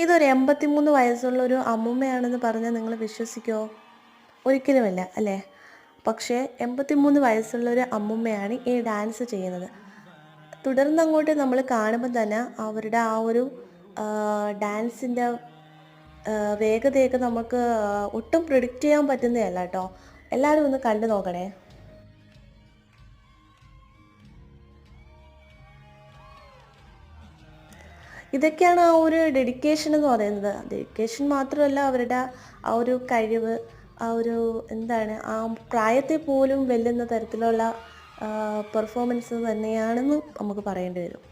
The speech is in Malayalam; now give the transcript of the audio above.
ഇതൊരു 83 വയസ്സുള്ള ഒരു അമ്മൂമ്മയാണെന്ന് പറഞ്ഞാൽ നിങ്ങൾ വിശ്വസിക്കുമോ? ഒരിക്കലുമില്ല അല്ലേ? പക്ഷേ 83 വയസ്സുള്ള ഒരു അമ്മൂമ്മയാണ് ഈ ഡാൻസ് ചെയ്യുന്നത്. തുടർന്നങ്ങോട്ട് നമ്മൾ കാണുമ്പോൾ തന്നെ അവരുടെ ആ ഒരു ഡാൻസിൻ്റെ വേഗതയൊക്കെ നമുക്ക് ഒട്ടും പ്രിഡിക്റ്റ് ചെയ്യാൻ പറ്റുന്നതല്ല കേട്ടോ. എല്ലാവരും ഒന്ന് കണ്ടു നോക്കണേ. ഇതൊക്കെയാണ് ആ ഒരു ഡെഡിക്കേഷൻ എന്ന് പറയുന്നത്. ഡെഡിക്കേഷൻ മാത്രമല്ല, അവരുടെ ആ ഒരു കഴിവ്, ആ ഒരു എന്താണ്, ആ പ്രായത്തെ പോലും വെല്ലുന്ന തരത്തിലുള്ള പെർഫോമൻസ് തന്നെയാണെന്ന് നമുക്ക് പറയേണ്ടി വരും.